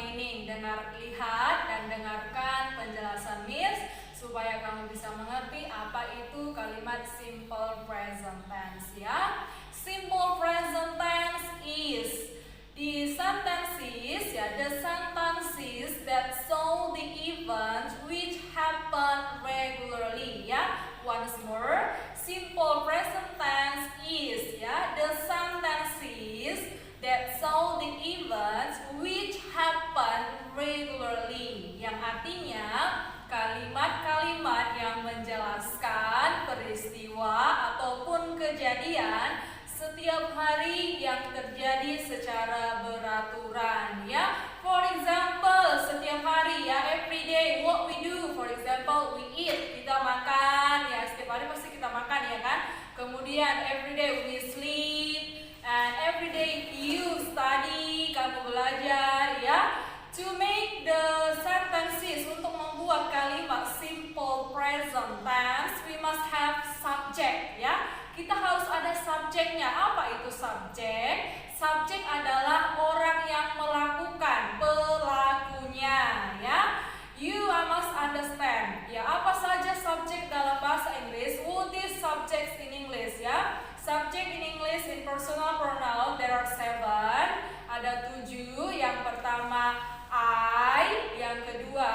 meaning. Lihat dan dengarkan penjelasan Miss supaya kamu bisa mengerti apa itu kalimat simple present tense ya. Simple present tense is the sentences that show the events which happen regularly ya. Once more, simple present tense is the sentences that show the events which happen regularly, yang artinya kalimat-kalimat yang menjelaskan peristiwa ataupun kejadian setiap hari yang terjadi secara beraturan ya. For example, setiap hari ya, every day what we do. For example, we eat, kita makan ya, setiap hari pasti kita makan ya kan. Kemudian every day we sleep, and every day you study, kamu belajar ya. To make the sentences, untuk membuat kalimat simple present tense, we must have subject ya. Kita harus ada subjeknya. Apa itu subjek? Subjek adalah orang yang melakukan, pelakunya ya. You must understand ya, apa saja subjek dalam bahasa Inggris. What is subjects in English ya? Subject in English in personal pronoun there are 7. Ada 7. Yang pertama I, yang kedua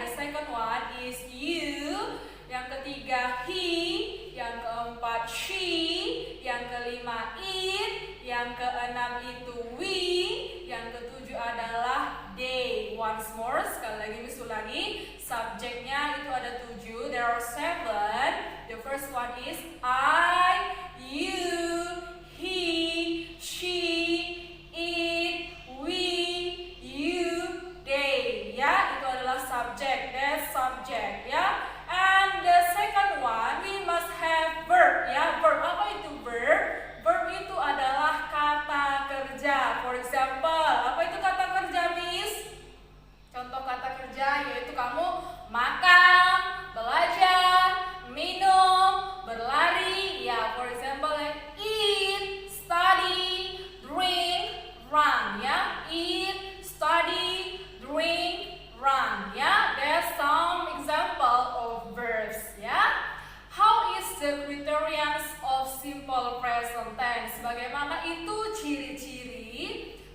the second one is you, yang ketiga he, yang keempat she, yang kelima it, yang keenam itu we, yang ketujuh adalah they. Once more, sekali lagi Miss ulangi, subjeknya itu ada 7, there are 7. The first one is I, you, he, she, it, we, you, they ya. Itu adalah subjek, that's subject ya. And the second one, we must have verb ya. Verb, apa itu verb? Verb itu adalah kata kerja. For example, apa itu kata kerja Miss? Contoh kata kerja yaitu kamu makan, belajar, minum, berlari ya. For example, like eat, study, drink, run ya. Eat, study, drink, run ya. There's some example of verbs ya. How is the criterions of simple present tense? Bagaimana itu ciri-ciri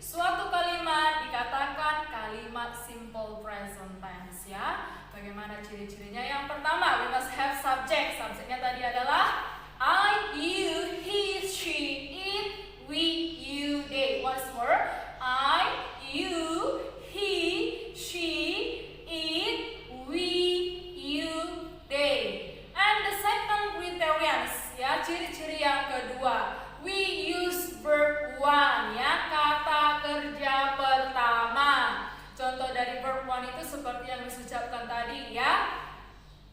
suatu kalimat dikatakan kalimat simple present tense ya. Bagaimana ciri-cirinya? Yang pertama, we must have subject. Subjeknya tadi adalah I, you, he, she, it, we, you, they. Once more, I, you, he, she, it, we, you, they. And the second criterions ya, ciri-ciri yang kedua, we use verb one ya, kata kerja pertama. Contoh dari verb one itu seperti yang diucapkan tadi ya.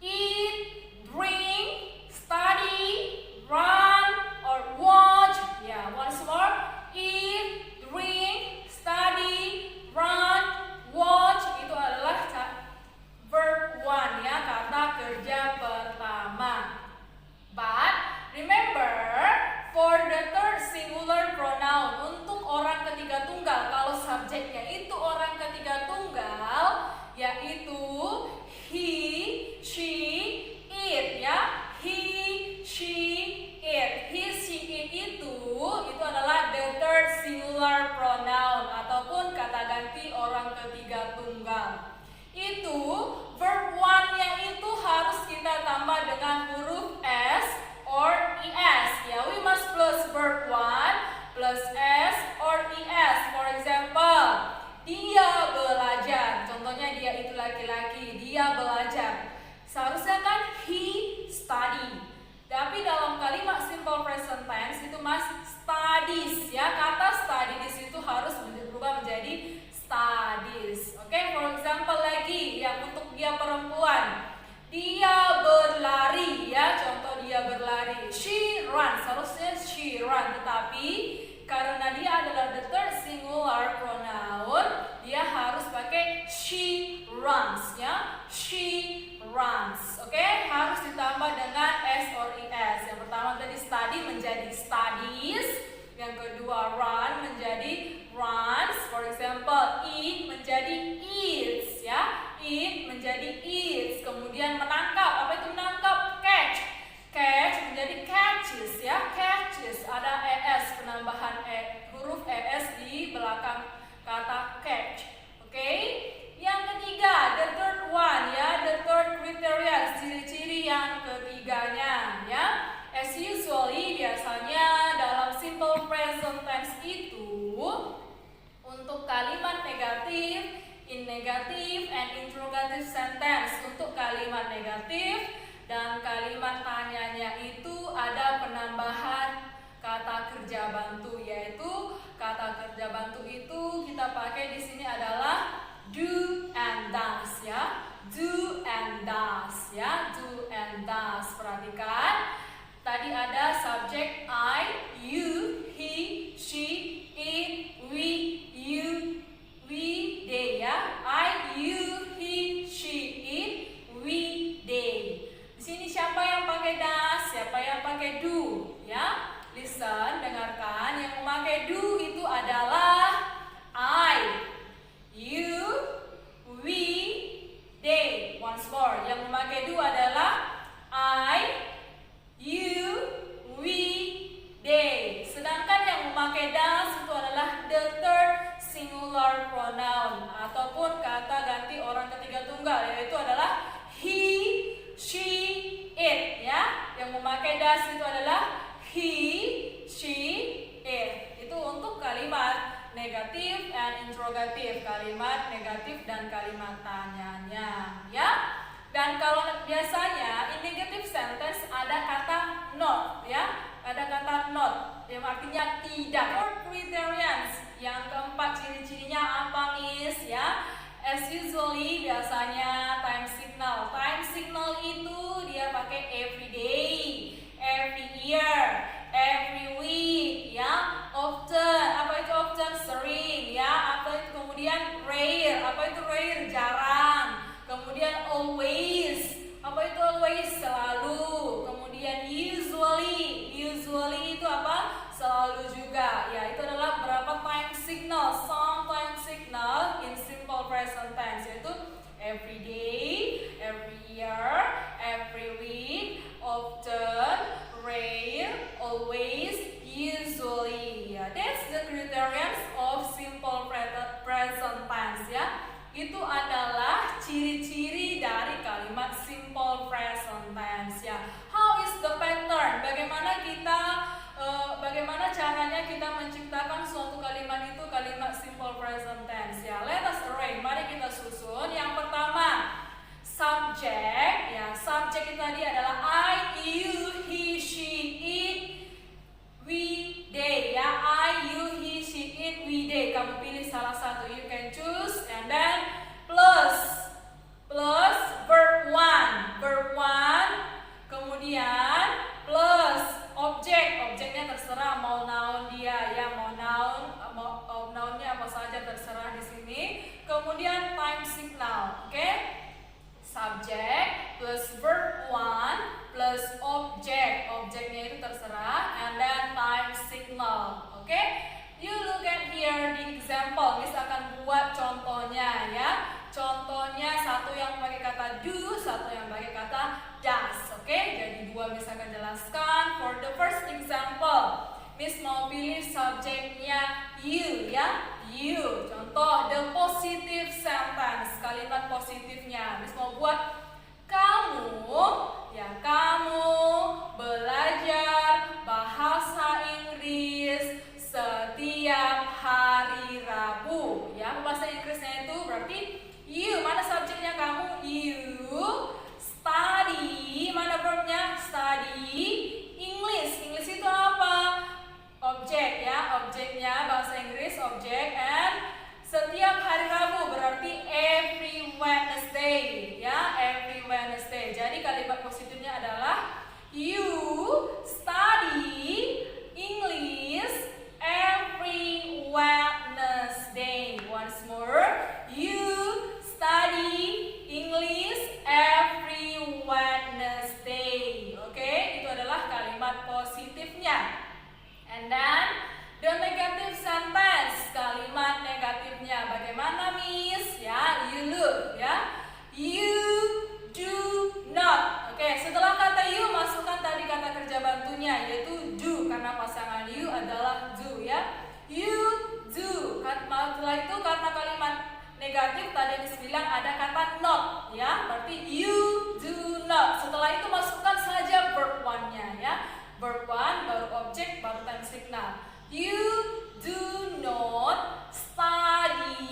Eat, drink, study, run, or watch ya. Once more, eat, drink, study, run, watch. Itu adalah verb one ya, kata kerja pertama. But remember, for the third singular pronoun, untuk orang ketiga tunggal, kalau subjeknya itu orang ketiga tunggal, yaitu he, she, it ya. He, she, it. He, she, it itu adalah the third singular pronoun ataupun kata ganti orang ketiga tunggal. Itu verb one-nya itu harus kita tambah dengan huruf s or es ya. We must plus verb one plus s or es. For example, dia belajar. Contohnya dia itu laki-laki, dia belajar. Seharusnya kan he study. Tapi dalam kalimat simple present tense itu mas studies ya. Kata study di situ harus berubah menjadi studies. Oke, for example lagi yang untuk dia perempuan. Dia berlari ya, contoh dia berlari. She runs, harusnya she run, tetapi karena dia adalah the third singular pronoun, dia harus pakai she runs ya. She runs. Oke, harus ditambah dengan s or es. Yang pertama tadi study menjadi studies, yang kedua run menjadi runs. For example, eat menjadi negative, in negative, and interrogative sentence. Untuk kalimat negatif dan kalimat tanyanya itu ada penambahan kata kerja bantu, yaitu kata kerja bantu itu kita pakai di sini adalah do and does ya. Do and does ya, do and does. Perhatikan, tadi ada subjek I, you, he, she, it, we, you, we, they ya. I, you, he, she, it, we, they. Di sini siapa yang pakai does, siapa yang pakai do ya? Listen, dengarkan. Yang memakai do itu adalah I, you, we, they. Once more, yang memakai do adalah I, you, we, they. Sedangkan yang memakai does itu adalah the third singular pronoun ataupun kata ganti orang ketiga tunggal, yaitu adalah he, she, it ya. Yang memakai does itu adalah he, she, it. Itu untuk kalimat negatif and interrogatif, kalimat negatif dan kalimat tanyanya ya. Dan kalau biasanya in negative sentence ada kata not ya, ada kata not yang artinya tidak. Or criterions, yang keempat ciri-cirinya apa Miss ya? As usually biasanya time signal. Time signal itu dia pakai every day, every year, every week ya. Often, apa itu often? Sering ya. Apa itu kemudian rare, apa itu rare? Jarang. Kemudian always, apa itu always? Selalu. Kemudian usually, usually itu apa? Selalu juga ya. Itu adalah beberapa time signal, some time signal in simple present tense, yaitu every day, every year, every week, often, rare, always, usually ya. That's the criterions of simple present tense ya. Itu adalah ciri-ciri dari kalimat simple present tense ya. How is the pattern? Bagaimana caranya kita menciptakan suatu kalimat itu kalimat simple present tense ya. Let us arrange. Mari kita susun. Yang pertama, subject ya. Subject itu tadi adalah I, you, he, she, it, we, they ya. I, you, he, she, it, we, they. Kamu pilih salah satu. You can choose. And then plus verb 1. Verb 1. Kemudian plus objeknya terserah, mau noun dia ya, mau nounnya apa saja terserah di sini. Kemudian time signal, oke? Subject plus verb 1 plus objeknya itu terserah, and then time signal, oke? You look at here the example. Miss akan buat contohnya ya. Contohnya satu yang pakai kata do, satu yang pakai kata does. Oke, jadi dua Miss akan jelaskan. For the first example, Miss mau pilih subjeknya you ya. You. Contoh the positive sentence, kalimat positifnya. Miss mau buat kamu ya, kamu belajar bahasa Inggris setiap hari Rabu ya. Bahasa Inggrisnya itu berarti you. Mana subjeknya kamu? You study. Mana verbnya? Study English. English itu apa? Objek ya. Objeknya bahasa Inggris objek, and setiap hari Rabu berarti every Wednesday ya. Every Wednesday. Jadi kalimat positifnya adalah you study English every Wednesday. Once more, you study English every Wednesday. Oke, itu adalah kalimat positifnya. And then the negative sentence, kalimat negatifnya bagaimana Miss? Ya, you look ya. You do not. Oke, setelah kata you masukkan tadi kata kerja bantunya yaitu do, karena pasangan you adalah do ya. You do. Setelah itu karena kalimat negatif tadi Miss bilang ada kata not ya. Berarti you do not. Setelah itu masukkan saja verb 1-nya ya. Verb 1 baru objek baru time signal. You do not study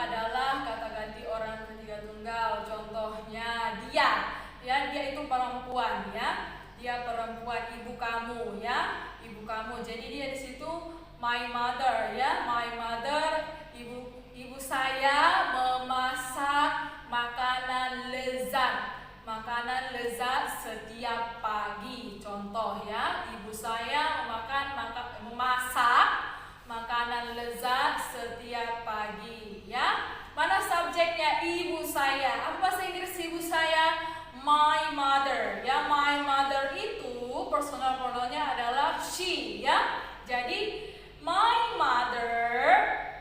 adalah kata ganti orang ketiga tunggal. Contohnya dia, ya, dia itu perempuan, ya. Dia perempuan, ibu kamu, ya, ibu kamu. Jadi dia di situ my mother, ya, my mother, ibu saya memasak makanan lezat. Makanan lezat setiap pagi. Contoh, ya, ibu saya memasak makanan lezat setiap pagi, ya. Mana subjeknya? Ibu saya. Apa bahasa Inggris ibu saya? My mother, ya. My mother itu personal pronounnya adalah she, ya. Jadi my mother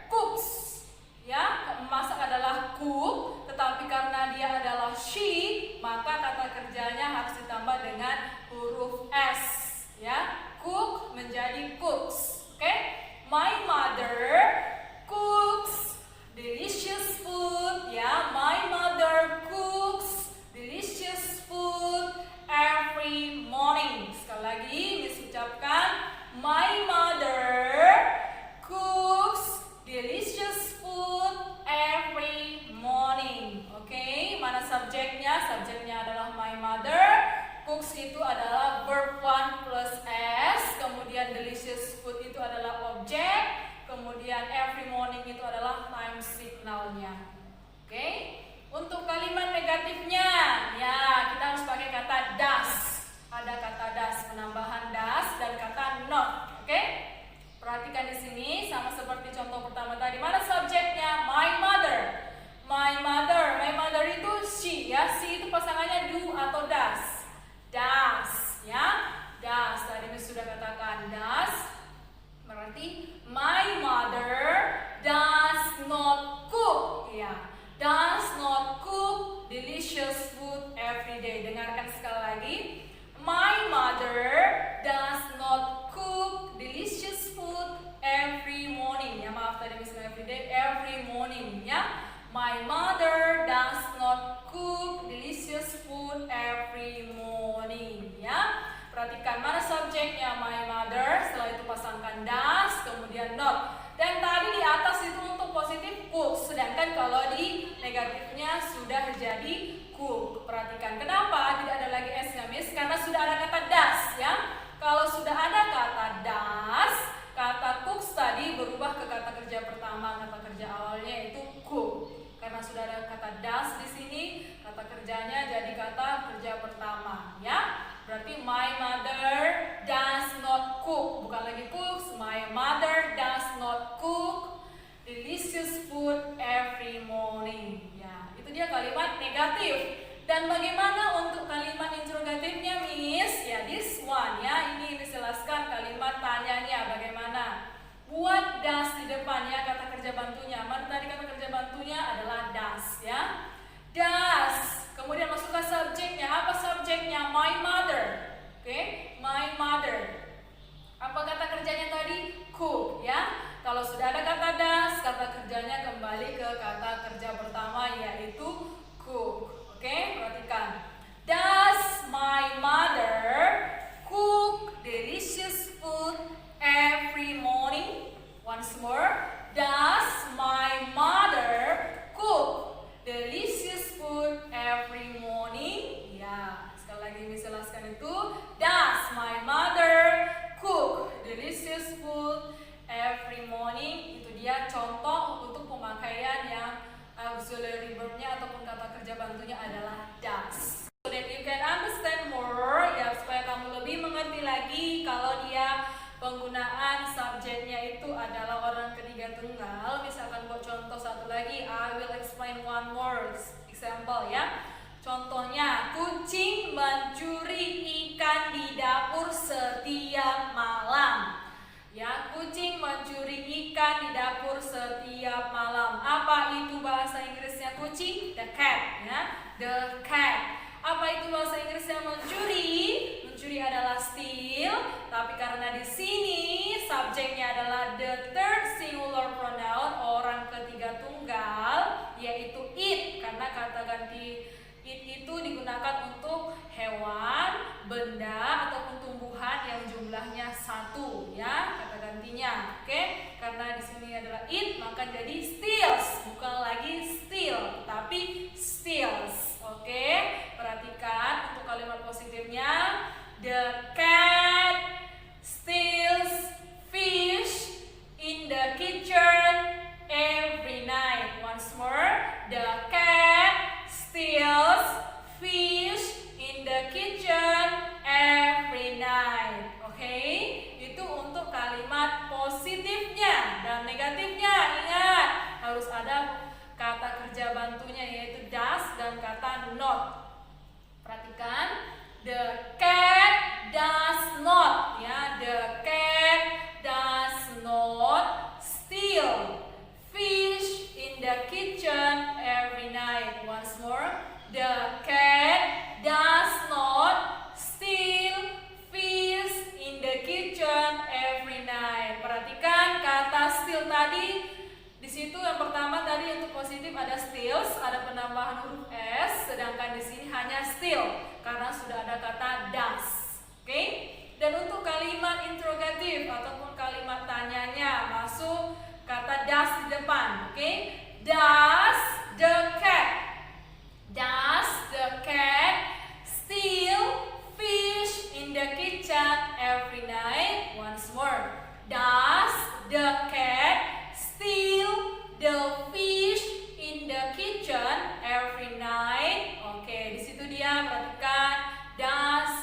cooks, ya. Memasak adalah cook, tetapi karena dia adalah she, maka kata kerjanya harus ditambah dengan huruf S, ya. Cook menjadi cooks. Oke? My mother cooks delicious food, ya. My mother cooks delicious food every morning. Sekali lagi Miss ucapkan, my mother cooks delicious food every morning. Oke, mana subjeknya? Subjeknya adalah my mother. Cooks itu adalah verb 1 plus S. Kemudian delicious food itu adalah objek. Kemudian every morning itu adalah time signalnya. Oke, untuk kalimat negatifnya, ya, kita harus pakai kata does. Ada kata does, penambahan does dan kata not. Oke, perhatikan di sini sama seperti contoh pertama tadi. Mana subjeknya? My mother. My mother itu she, ya. She itu pasangannya do atau does. Does, ya. Does. Tadi Miss sudah katakan does. Berarti my mother does not cook, ya. Does not cook delicious food every day. Dengarkan sekali lagi. My mother does not cook delicious food every morning. Ya, maaf tadi Miss every day, every morning, ya. My mother does not cook delicious food every morning, ya. Perhatikan mana subjeknya? My mother. Setelah itu pasangkan does, kemudian not. Dan tadi di atas itu untuk positif cook, sedangkan kalau di negatifnya sudah jadi cook. Perhatikan kenapa tidak ada lagi S-nya, Miss? Karena sudah ada kata does, ya. Kalau sudah ada kata does, kata cooks tadi berubah ke kata kerja pertama. Kata kerja awalnya itu cook. Karena sudah ada kata does di sini, kata kerjanya jadi kata kerja pertama, ya. Berarti my mother does not cook, bukan lagi cooks. My mother does not cook delicious food every morning. Ya, itu dia kalimat negatif. Dan bagaimana untuk kalimat interrogatifnya, Miss? Ya, this one, ya. Ini dijelaskan kalimat tanyanya bagaimana. Buat does di depan, ya, kata kerja bantunya. Mana tadi kata kerja bantunya adalah does, ya. Does. Kemudian masuk ke subjeknya. Apa subjeknya? My mother. Oke, my mother. Apa kata kerjanya tadi? Cook, ya. Kalau sudah ada kata does, kata kerjanya kembali ke kata kerja pertama, yaitu cook. Oke, perhatikan. Does my mother cook delicious food every morning? Once more. Does my mother cook delicious food every morning? Ya, sekali lagi Miss jelaskan itu. Does my mother cook delicious food every morning? Itu dia contoh untuk pemakaian yang auxiliary verb-nya ataupun kata kerja bantunya adalah does. So that you can understand more, ya, supaya kamu lebih mengerti lagi kalau dia penggunaan subjeknya itu adalah orang ketiga tunggal. Misalkan buat contoh satu lagi, I will explain one more example, ya. Contohnya, kucing mencuri ikan di dapur setiap malam. Ya, kucing mencuri ikan di dapur setiap malam. Apa itu bahasa Inggrisnya kucing? The cat, ya. The cat. Apa itu bahasa Inggrisnya mencuri? Mencuri adalah steal, tapi karena di sini subjeknya adalah the third singular pronoun, orang ketiga tunggal, yaitu it, karena kata ganti it itu digunakan untuk hewan, benda ataupun tumbuhan yang jumlahnya satu, ya, kata gantinya. Oke, karena di sini adalah it, maka jadi steals, bukan lagi steal, tapi steals. Oke, perhatikan untuk kalimat positifnya. The cat steals fish in the kitchen every night. Once more, the cat steals fish in the kitchen every night. Oke, itu untuk kalimat positifnya. Dan negatifnya, ingat harus ada kata kerja bantunya, yaitu does dan kata not. Perhatikan, the cat does not, ya, the cat does not steal fish in the kitchen every night. Once more, the cat does not steal fish in the kitchen every night. Perhatikan kata steal tadi. Di situ yang pertama tadi untuk positif ada steals, ada penambahan huruf s, sedangkan di sini hanya steal karena sudah ada kata does. Oke? Dan untuk kalimat interrogatif ataupun kalimat tanyanya masuk kata does di depan. Oke? Does the cat steal fish in the kitchen every night? Once more. Does the cat steal the fish in the kitchen every night? Oke, di situ dia, perhatikan, does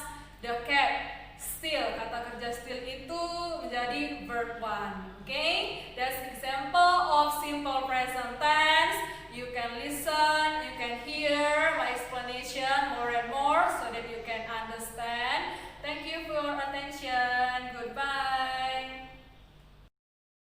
the cat steal. Kata kerja steal itu menjadi verb 1. Oke, that's example of simple present tense. You can listen, you can hear my explanation more and more so that you can understand. Thank you for your attention. Goodbye.